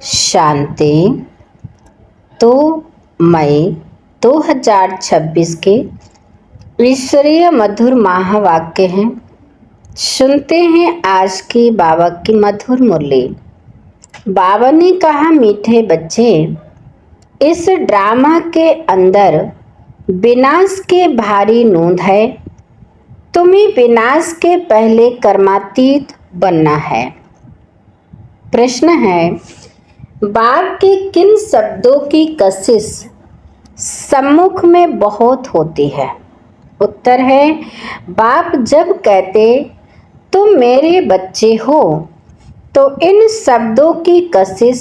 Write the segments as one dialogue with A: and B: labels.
A: शांति। तो मई 2026 के ईश्वरीय मधुर महावाक्य हैं। सुनते हैं आज की बाबा की मधुर मुरली। बाबा ने कहा, मीठे बच्चे, इस ड्रामा के अंदर विनाश के भारी नूंद है। तुम्हें विनाश के पहले कर्मातीत बनना है। प्रश्न है, बाप के किन शब्दों की कशिश सम्मुख में बहुत होती है? उत्तर है, बाप जब कहते तुम मेरे बच्चे हो तो इन शब्दों की कशिश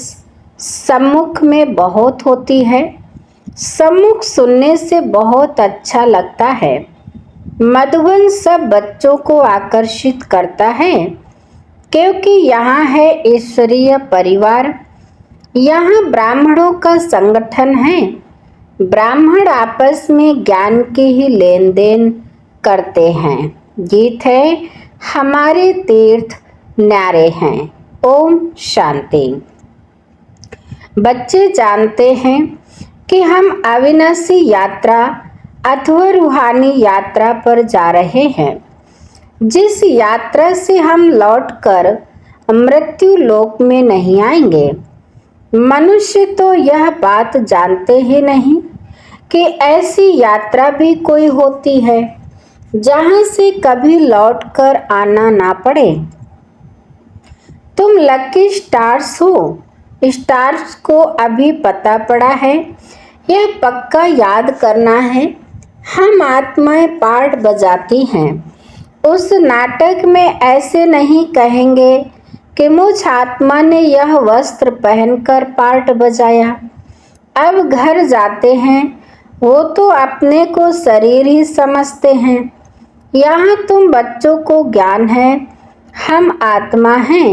A: सम्मुख में बहुत होती है। सम्मुख सुनने से बहुत अच्छा लगता है। मधुबन सब बच्चों को आकर्षित करता है क्योंकि यहाँ है ईश्वरीय परिवार। यहाँ ब्राह्मणों का संगठन है। ब्राह्मण आपस में ज्ञान की ही लेन देन करते हैं। गीत है, हमारे तीर्थ न्यारे हैं। ओम शांति। बच्चे जानते हैं कि हम अविनाशी यात्रा अथवा रूहानी यात्रा पर जा रहे हैं, जिस यात्रा से हम लौटकर मृत्यु लोक में नहीं आएंगे। मनुष्य तो यह बात जानते ही नहीं कि ऐसी यात्रा भी कोई होती है जहां से कभी लौटकर आना ना पड़े। तुम लकी स्टार्स हो। स्टार्स को अभी पता पड़ा है, यह पक्का याद करना है। हम आत्माएं पार्ट बजाती हैं। उस नाटक में ऐसे नहीं कहेंगे कि मुझ आत्मा ने यह वस्त्र पहनकर पार्ट बजाया। अब घर जाते हैं, वो तो अपने को शरीर ही समझते हैं। यहाँ तुम बच्चों को ज्ञान है, हम आत्मा हैं।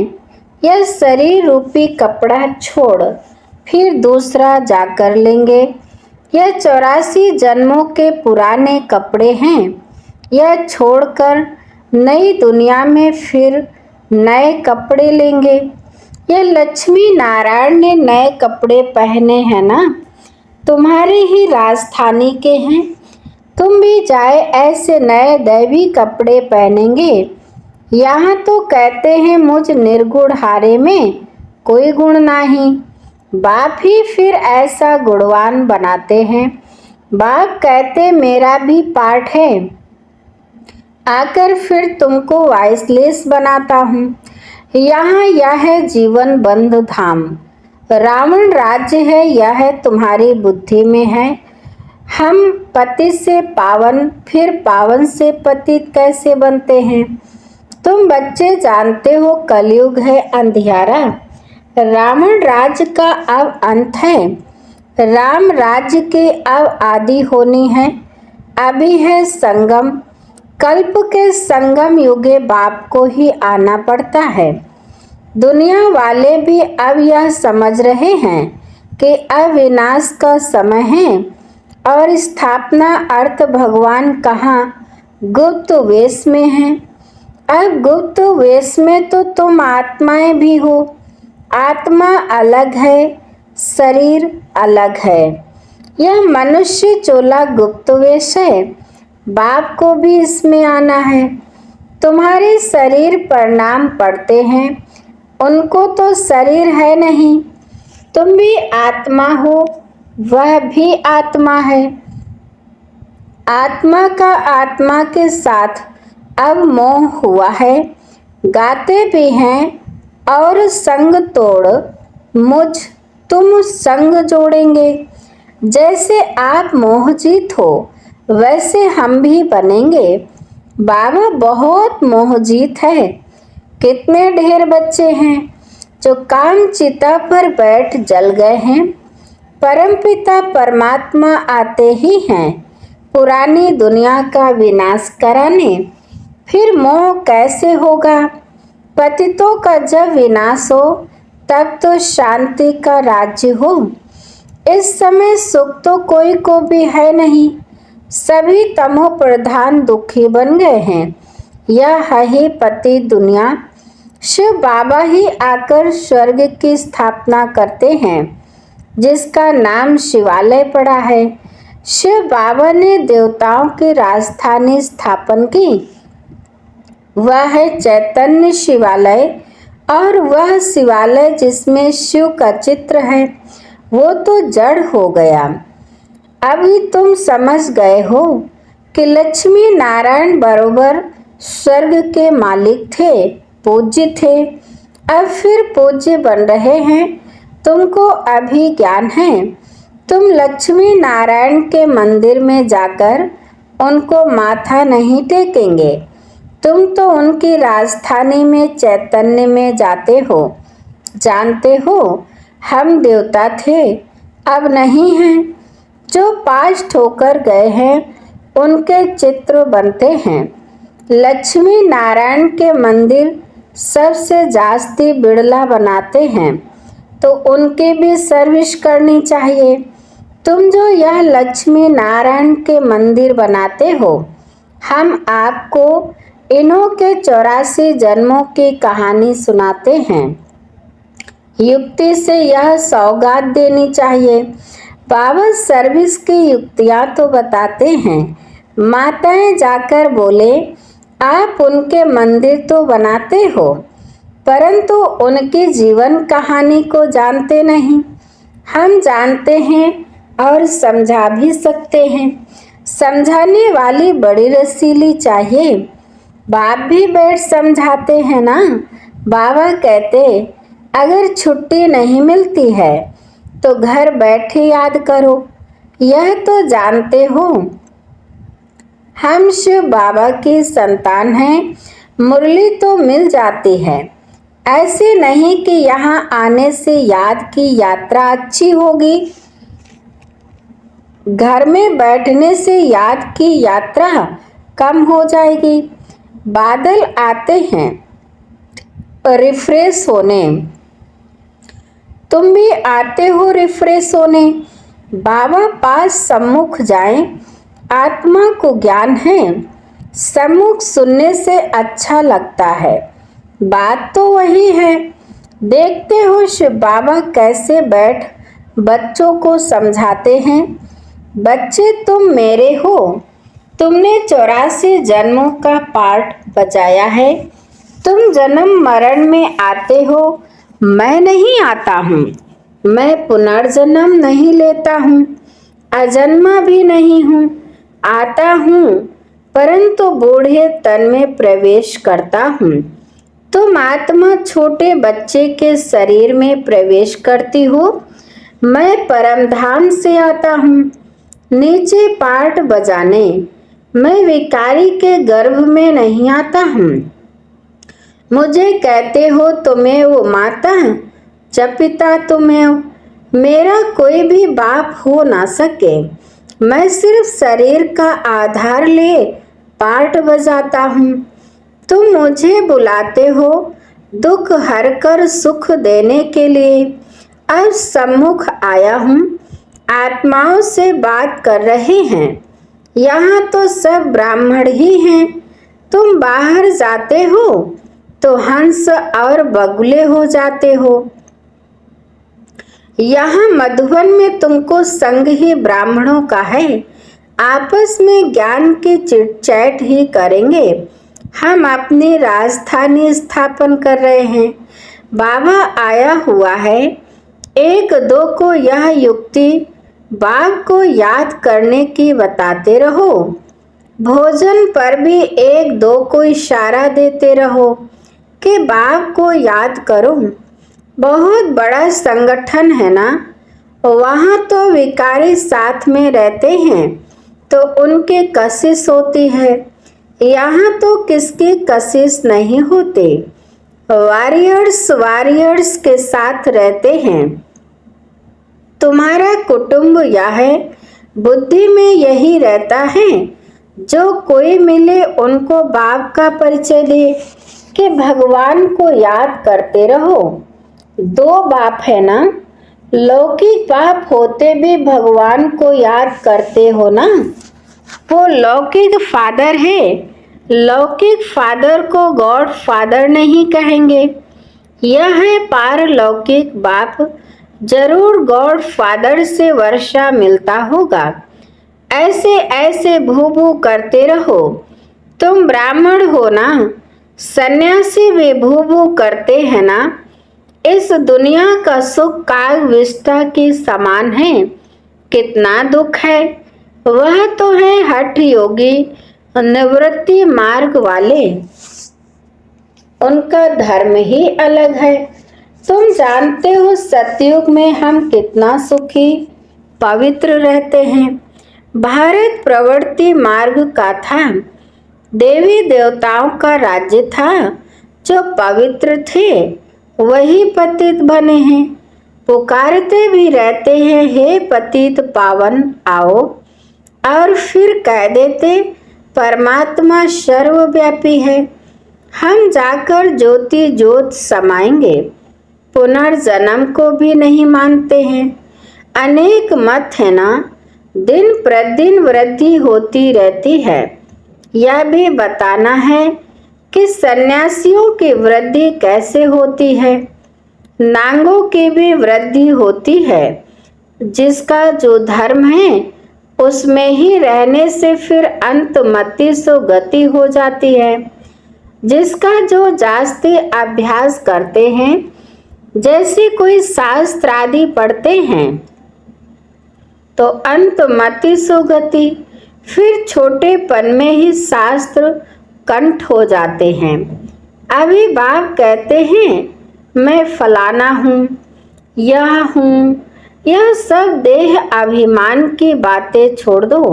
A: यह शरीर रूपी कपड़ा छोड़ फिर दूसरा जाकर लेंगे। यह 84 जन्मों के पुराने कपड़े हैं। यह छोड़कर नई दुनिया में फिर नए कपड़े लेंगे। यह लक्ष्मी नारायण ने नए कपड़े पहने हैं ना, तुम्हारे ही राजधानी के हैं। तुम भी जाए ऐसे नए दैवी कपड़े पहनेंगे। यहाँ तो कहते हैं मुझ निर्गुण हारे में कोई गुण नहीं। बाप ही फिर ऐसा गुणवान बनाते हैं। बाप कहते मेरा भी पार्ट है, आकर फिर तुमको वाइसलेस बनाता हूँ। यहाँ यह है जीवन बंध धाम। रावण राज्य है, यह तुम्हारी बुद्धि में है। हम पति से पावन, फिर पावन से पतित कैसे बनते हैं? तुम बच्चे जानते हो कलयुग है अंधियारा। रावण राज्य का अब अंत है। राम राज्य के अब आदि होनी है। अभी है संगम। कल्प के संगम युगे बाप को ही आना पड़ता है। दुनिया वाले भी अब यह समझ रहे हैं कि अविनाश का समय है और स्थापना अर्थ भगवान कहाँ गुप्त वेश में है। अब गुप्त वेश में तो तुम आत्माएं भी हो। आत्मा अलग है, शरीर अलग है। यह मनुष्य चोला गुप्त वेश है। बाप को भी इसमें आना है। तुम्हारे शरीर पर नाम पड़ते हैं, उनको तो शरीर है नहीं। तुम भी आत्मा हो, वह भी आत्मा है। आत्मा का आत्मा के साथ अब मोह हुआ है। गाते भी हैं और संग तोड़ मुझ तुम संग जोड़ेंगे। जैसे आप मोहजीत हो वैसे हम भी बनेंगे। बाबा बहुत मोहजीत है। कितने ढेर बच्चे हैं जो काम चिता पर बैठ जल गए हैं। परमपिता परमात्मा आते ही हैं पुरानी दुनिया का विनाश कराने। फिर मोह कैसे होगा? पतितों का जब विनाश हो तब तो शांति का राज्य हो। इस समय सुख तो कोई को भी है नहीं। सभी तमो प्रधान दुखी बन गए हैं। यह है ही पति दुनिया। शिव बाबा ही आकर स्वर्ग की स्थापना करते हैं, जिसका नाम शिवालय पड़ा है। शिव बाबा ने देवताओं की राजधानी स्थापन की, वह है चैतन्य शिवालय। और वह शिवालय जिसमें शिव का चित्र है, वो तो जड़ हो गया। अभी तुम समझ गए हो कि लक्ष्मी नारायण बरोबर स्वर्ग के मालिक थे, पूज्य थे, अब फिर पूज्य बन रहे हैं। तुमको अभी ज्ञान है। तुम लक्ष्मी नारायण के मंदिर में जाकर उनको माथा नहीं टेकेंगे, तुम तो उनकी राजधानी में चैतन्य में जाते हो। जानते हो, हम देवता थे, अब नहीं हैं। जो पास ठोकर गए हैं उनके चित्र बनते हैं। लक्ष्मी नारायण के मंदिर सबसे जास्ती बिड़ला बनाते हैं, तो उनकी भी सर्विस करनी चाहिए। तुम जो यह लक्ष्मी नारायण के मंदिर बनाते हो, हम आपको इन्हों के 84 जन्मों की कहानी सुनाते हैं। युक्ति से यह सौगात देनी चाहिए। बाबा सर्विस की युक्तियां तो बताते हैं। माताएं जाकर बोले, आप उनके मंदिर तो बनाते हो, परंतु उनकी जीवन कहानी को जानते नहीं। हम जानते हैं और समझा भी सकते हैं। समझाने वाली बड़ी रसीली चाहिए। बाप भी बैठ समझाते हैं ना। बाबा कहते, अगर छुट्टी नहीं मिलती है तो घर बैठे याद करो। यह तो जानते हो हम शिव बाबा की संतान हैं। मुरली तो मिल जाती है, ऐसे नहीं कि यहाँ आने से याद की यात्रा अच्छी होगी। घर में बैठने से याद की यात्रा कम हो जाएगी। बादल आते हैं रिफ्रेश होने, तुम भी आते हो रिफ्रेश होने। बाबा पास सम्मुख जाएं, आत्मा को ज्ञान है। सम्मुख सुनने से अच्छा लगता है, बात तो वही है। देखते हो शिव बाबा कैसे बैठ बच्चों को समझाते हैं। बच्चे तुम मेरे हो, तुमने 84 जन्मों का पाठ बजाया है। तुम जन्म मरण में आते हो, मैं नहीं आता हूँ। मैं पुनर्जन्म नहीं लेता हूँ, अजन्मा भी नहीं हूँ। आता हूँ परंतु बूढ़े तन में प्रवेश करता हूँ। तुम आत्मा छोटे बच्चे के शरीर में प्रवेश करती हो। मैं परमधाम से आता हूँ नीचे पाठ बजाने। मैं विकारी के गर्भ में नहीं आता हूँ। मुझे कहते हो तुम्हें वो माता, जब पिता तुम्हें हो। मेरा कोई भी बाप हो ना सके। मैं सिर्फ शरीर का आधार ले पाठ बजाता हूँ। तुम मुझे बुलाते हो दुख हर कर सुख देने के लिए। अब सम्मुख आया हूँ, आत्माओं से बात कर रहे हैं। यहाँ तो सब ब्राह्मण ही हैं। तुम बाहर जाते हो तो हंस और बगुले हो जाते हो। यहाँ मधुबन में तुमको संग ही ब्राह्मणों का है। आपस में ज्ञान की चिट चैट ही करेंगे। हम अपनी राजधानी स्थापन कर रहे हैं। बाबा आया हुआ है। एक दो को यह युक्ति बाप को याद करने की बताते रहो। भोजन पर भी एक दो को इशारा देते रहो कि बाप को याद करो। बहुत बड़ा संगठन है ना, वहाँ तो विकारी साथ में रहते हैं तो उनकी कशिश होती है। यहाँ तो किसकी कशिश नहीं होती। वॉरियर्स के साथ रहते हैं। तुम्हारा कुटुंब यह है। बुद्धि में यही रहता है। जो कोई मिले उनको बाप का परिचय दे कि भगवान को याद करते रहो। दो बाप है ना, लौकिक बाप होते भी भगवान को याद करते हो ना। वो लौकिक फादर है, लौकिक फादर को गॉड फादर नहीं कहेंगे। यह है पारलौकिक बाप। जरूर गॉड फादर से वर्षा मिलता होगा। ऐसे ऐसे भू भू करते रहो। तुम ब्राह्मण हो ना, सन्यासी भी भू भू करते हैं ना। इस दुनिया का सुख काल विष्टा के समान है। कितना दुख है। वह तो है हठ योगी, निवृत्ति मार्ग वाले। उनका धर्म ही अलग है। तुम जानते हो सतयुग में हम कितना सुखी पवित्र रहते हैं। भारत प्रवृत्ति मार्ग का था। देवी देवताओं का राज्य था। जो पवित्र थे वही पतित बने हैं। पुकारते भी रहते हैं, हे पतित पावन आओ, और फिर कह देते परमात्मा सर्वव्यापी है। हम जाकर ज्योति ज्योत समाएंगे। पुनर्जन्म को भी नहीं मानते हैं। अनेक मत है ना। दिन प्रतिदिन वृद्धि होती रहती है। यह भी बताना है कि सन्यासियों की वृद्धि कैसे होती है। नांगों की भी वृद्धि होती है। जिसका जो धर्म है उसमें ही रहने से फिर अंतमति सो गति हो जाती है। जिसका जो जास्ती अभ्यास करते हैं, जैसे कोई शास्त्र आदि पढ़ते हैं तो अंतमति सो गति, फिर छोटेपन में ही शास्त्र कंठ हो जाते हैं। अभी बाप कहते हैं मैं फलाना हूँ, यह सब देह अभिमान की बातें छोड़ दो।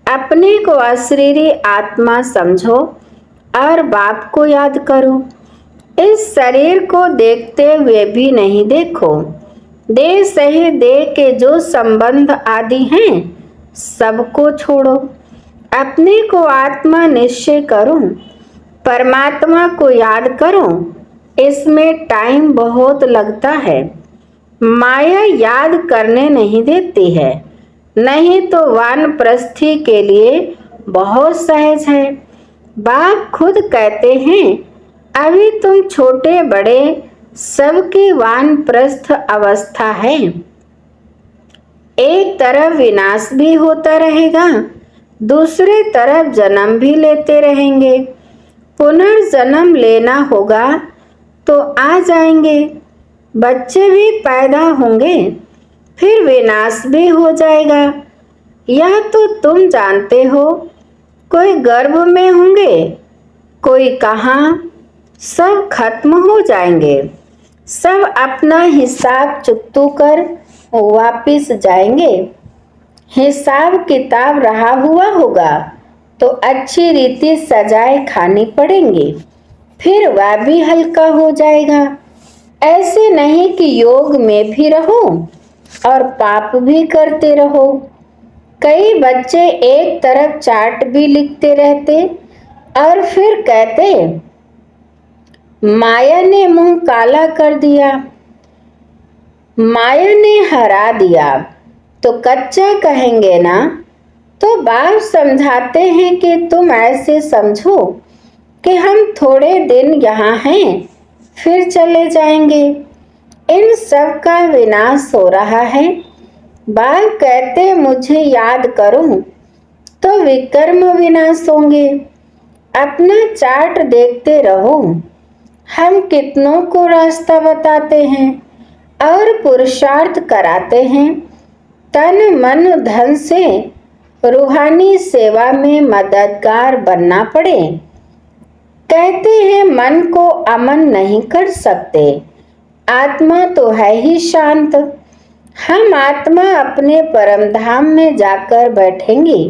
A: अपने को अशरीरी आत्मा समझो और बाप को याद करो। इस शरीर को देखते हुए भी नहीं देखो। देह सही देह के जो संबंध आदि हैं सबको छोड़ो। अपने को आत्मा निश्चय करो। परमात्मा को याद करो। इसमें टाइम बहुत लगता है। माया याद करने नहीं देती है। नहीं तो वानप्रस्थी के लिए बहुत सहज है। बाप खुद कहते हैं अभी तुम छोटे बड़े सबकी वानप्रस्थ अवस्था है। एक तरफ विनाश भी होता रहेगा, दूसरे तरफ जन्म भी लेते रहेंगे। पुनर्जन्म लेना होगा तो आ जाएंगे। बच्चे भी पैदा होंगे, फिर विनाश भी हो जाएगा। यह तो तुम जानते हो। कोई गर्भ में होंगे, कोई कहाँ, सब खत्म हो जाएंगे। सब अपना हिसाब चुकतू कर वापिस जाएंगे। हिसाब किताब रहा हुआ होगा तो अच्छी रीति सजाए खानी पड़ेंगी, फिर वह भी हल्का हो जाएगा। ऐसे नहीं कि योग में भी रहो और पाप भी करते रहो। कई बच्चे एक तरफ चार्ट भी लिखते रहते और फिर कहते माया ने मुंह काला कर दिया, माया ने हरा दिया, तो कच्चा कहेंगे ना। तो बाप समझाते हैं कि तुम ऐसे समझो कि हम थोड़े दिन यहाँ हैं, फिर चले जाएंगे। इन सब का विनाश हो रहा है। बाप कहते मुझे याद करो तो विकर्म विनाश होंगे। अपना चार्ट देखते रहो। हम कितनों को रास्ता बताते हैं और पुरुषार्थ कराते हैं। तन मन धन से रूहानी सेवा में मददगार बनना पड़े। कहते हैं मन को अमन नहीं कर सकते। आत्मा तो है ही शांत। हम आत्मा अपने परम धाम में जाकर बैठेंगे।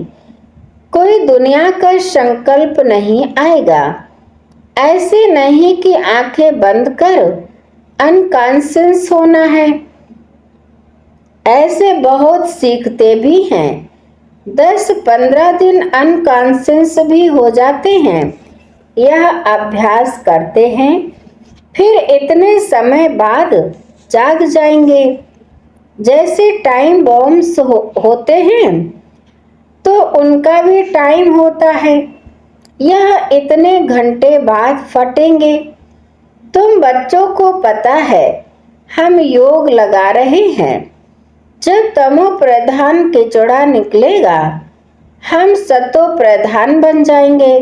A: कोई दुनिया का संकल्प नहीं आएगा। ऐसे नहीं कि आंखें बंद कर अनकॉन्शियस होना है। ऐसे बहुत सीखते भी हैं। 10-15 दिन अनकॉन्शियस भी हो जाते हैं। यह अभ्यास करते हैं, फिर इतने समय बाद जाग जाएंगे। जैसे टाइम बॉम्ब्स होते हैं तो उनका भी टाइम होता है। यह इतने घंटे बाद फटेंगे। तुम बच्चों को पता है हम योग लगा रहे हैं। जब तमो प्रधान किचड़ा निकलेगा हम सतो प्रधान बन जाएंगे,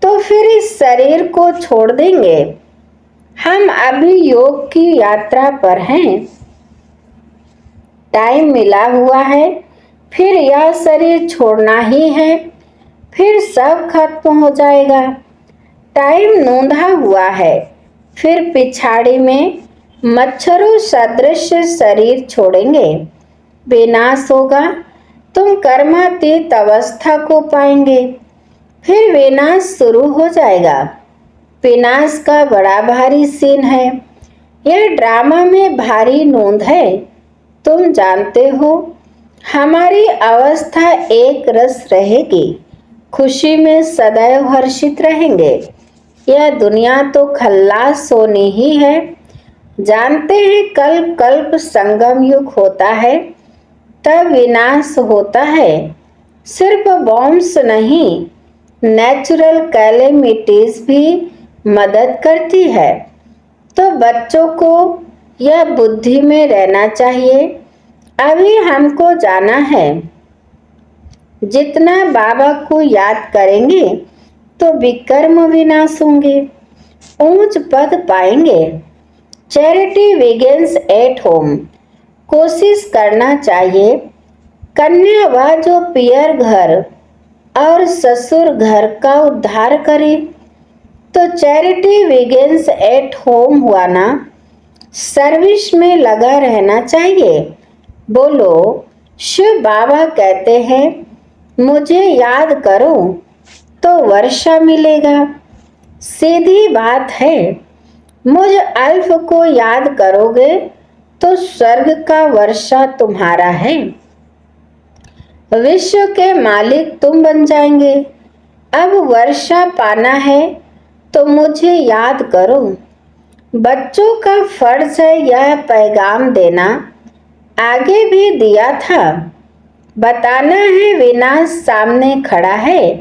A: तो फिर इस शरीर को छोड़ देंगे। हम अभी योग की यात्रा पर हैं। टाइम मिला हुआ है, फिर यह शरीर छोड़ना ही है, फिर सब खत्म हो जाएगा। टाइम नोंधा हुआ है, फिर पिछाड़ी में मच्छरों सदृश शरीर छोड़ेंगे। विनाश होगा, तुम कर्मातीत अवस्था को पाएंगे, फिर विनाश शुरू हो जाएगा। विनाश का बड़ा भारी सीन है। यह ड्रामा में भारी नोंद है। तुम जानते हो हमारी अवस्था एक रस रहेगी, खुशी में सदैव हर्षित रहेंगे। यह दुनिया तो खल्लास सोनी ही है। जानते हैं कल्प कल्प संगम युग होता है, तब विनाश होता है। सिर्फ बॉम्ब्स नहीं, नेचुरल कैलेमिटीज भी मदद करती है। तो बच्चों को यह बुद्धि में रहना चाहिए। अभी हमको जाना है। जितना बाबा को याद करेंगे तो विकर्म विनाश होंगे, ऊंच पद पाएंगे। Charity begins at home. कोशिश करना चाहिए कन्या व जो पियर घर और ससुर घर का उद्धार करे। तो चैरिटी बिगिंस एट होम हुआ ना। सर्विस में लगा रहना चाहिए। बोलो, शिव बाबा कहते हैं मुझे याद करो तो वर्षा मिलेगा। सीधी बात है, मुझ अल्फ को याद करोगे तो स्वर्ग का वर्षा तुम्हारा है। विश्व के मालिक तुम बन जाएंगे। अब वर्षा पाना है तो मुझे याद करो। बच्चों का फर्ज है यह पैगाम देना। आगे भी दिया था, बताना है विनाश सामने खड़ा है।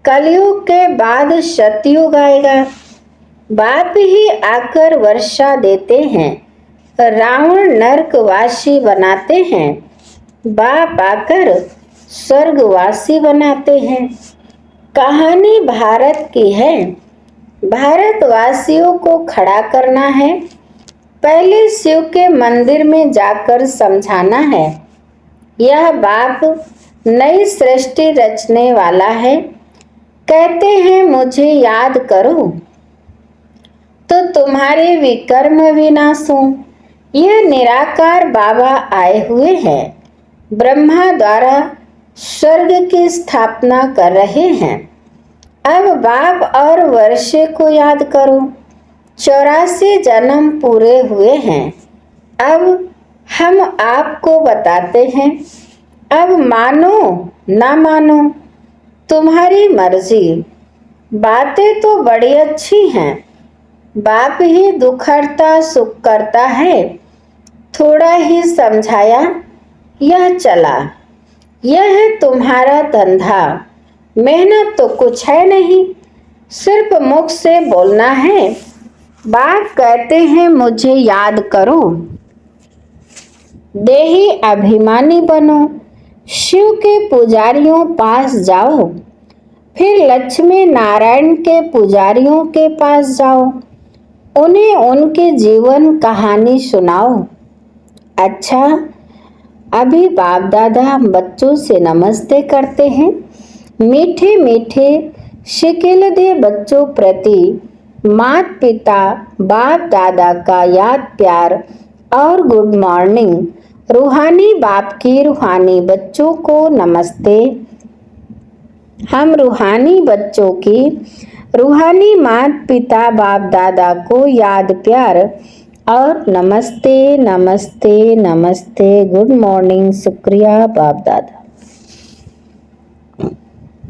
A: कलयुग के बाद सतयुग आएगा। बाप ही आकर वर्षा देते हैं, रावण नरकवासी बनाते हैं। बाप आकर स्वर्गवासी बनाते हैं। कहानी भारत की है। भारतवासियों को खड़ा करना है। पहले शिव के मंदिर में जाकर समझाना है। यह बाप नई सृष्टि रचने वाला है। कहते हैं मुझे याद करो तो तुम्हारे विकर्म विनाश हो। यह निराकार बाबा आए हुए हैं। ब्रह्मा द्वारा स्वर्ग की स्थापना कर रहे हैं। अब बाप और वर्षे को याद करो। 84 जन्म पूरे हुए हैं। अब हम आपको बताते हैं। अब मानो ना मानो तुम्हारी मर्जी। बातें तो बड़ी अच्छी हैं। बाप ही दुख हरता सुख करता है। थोड़ा ही समझाया, यह चला। यह है तुम्हारा धंधा। मेहनत तो कुछ है नहीं, सिर्फ मुख से बोलना है। बाप कहते हैं मुझे याद करो। देही अभिमानी बनो। शिव के पुजारियों पास जाओ, फिर लक्ष्मी नारायण के पुजारियों के पास जाओ। उन्हें उनके जीवन कहानी सुनाओ। अच्छा, अभी बाप दादा बच्चों से नमस्ते करते हैं। मीठे मीठे शिकिल दे बच्चों प्रति माता पिता बाप दादा का याद प्यार और गुड मॉर्निंग। रूहानी बाप की रूहानी बच्चों को नमस्ते। हम रूहानी बच्चों की रूहानी माता पिता बाप दादा को याद प्यार और नमस्ते नमस्ते नमस्ते, गुड मॉर्निंग, शुक्रिया बाप दादा।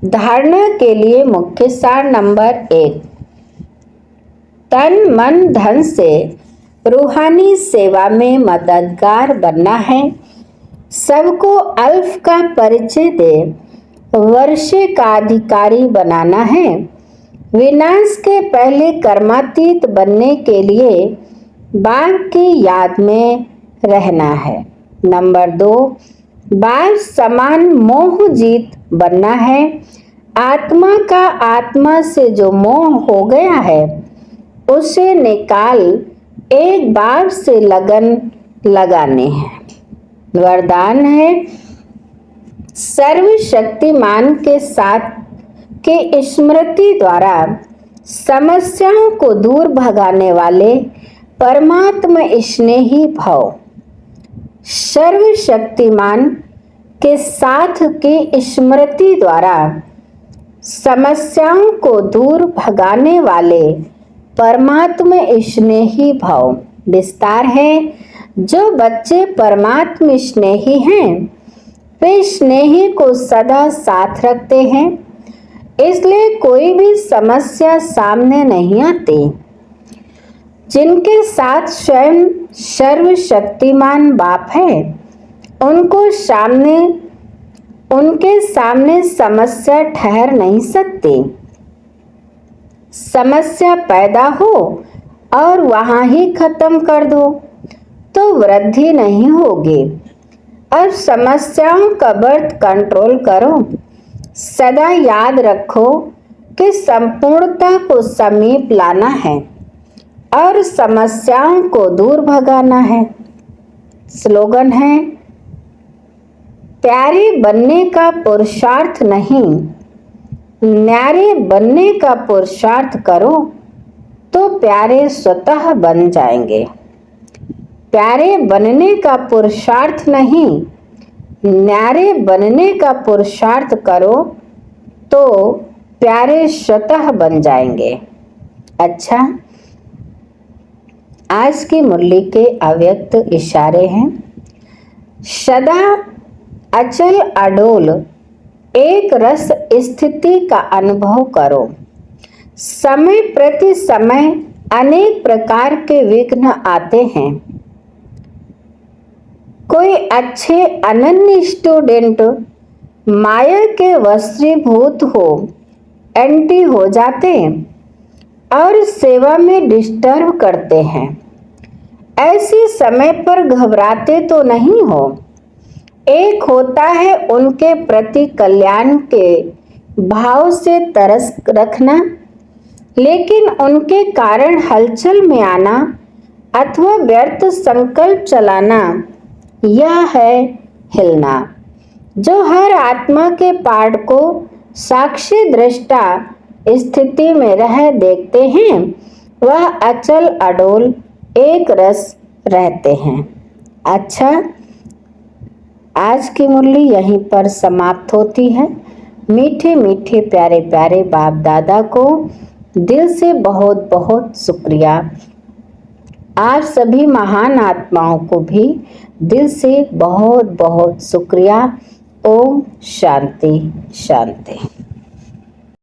A: धारणा के लिए मुख्य सार नंबर 1, तन मन धन से रूहानी सेवा में मददगार बनना है। सबको अल्फ का परिचय दे। वर्षे का अधिकारी बनाना है। विनाश के पहले कर्मातीत बनने के लिए बाप की याद में रहना है। नंबर 2, बाप समान मोह जीत बनना है। आत्मा का आत्मा से जो मोह हो गया है उसे निकाल एक बाप से लगन लगाने हैं। वरदान है, सर्वशक्तिमान के साथ के स्मृति द्वारा समस्याओं को दूर भगाने वाले परमात्मा स्नेही भव। सर्वशक्तिमान के साथ की स्मृति द्वारा समस्याओं को दूर भगाने वाले परमात्मा स्नेही भव। विस्तार है, जो बच्चे परमात्मा स्नेही हैं वे स्नेही को सदा साथ रखते हैं, इसलिए कोई भी समस्या सामने नहीं आती। जिनके साथ स्वयं सर्वशक्तिमान बाप है उनके सामने समस्या ठहर नहीं सकती। समस्या पैदा हो और वहां ही खत्म कर दो तो वृद्धि नहीं होगी। अब समस्याओं का बर्थ कंट्रोल करो। सदा याद रखो कि संपूर्णता को समीप लाना है और समस्याओं को दूर भगाना है। स्लोगन है, प्यारे बनने का पुरुषार्थ नहीं, न्यारे बनने का पुरुषार्थ करो तो प्यारे स्वतः बन जाएंगे। प्यारे बनने का पुरुषार्थ नहीं, न्यारे बनने का पुरुषार्थ करो तो प्यारे स्वतः बन जाएंगे। अच्छा, आज की मुरली के अव्यक्त इशारे हैं। सदा अचल अडोल एक रस स्थिति का अनुभव करो। समय प्रति समय अनेक प्रकार के विघ्न आते हैं। कोई अच्छे अनन्य स्टूडेंट माया के वशीभूत हो एंटी हो जाते और सेवा में डिस्टर्ब करते हैं। ऐसे समय पर घबराते तो नहीं हो। एक होता है उनके प्रति कल्याण के भाव से तरस रखना, लेकिन उनके कारण हलचल में आना अथवा व्यर्थ संकल्प चलाना, यह है हिलना। जो हर आत्मा के पार्ट को साक्षी दृष्टा स्थिति में रह देखते हैं वह अचल अडोल एक रस रहते हैं। अच्छा, आज की मुरली यहीं पर समाप्त होती है। मीठे मीठे प्यारे प्यारे बाप दादा को दिल से बहुत बहुत शुक्रिया। आप सभी महान आत्माओं को भी दिल से बहुत बहुत शुक्रिया। ओम शांति शांति।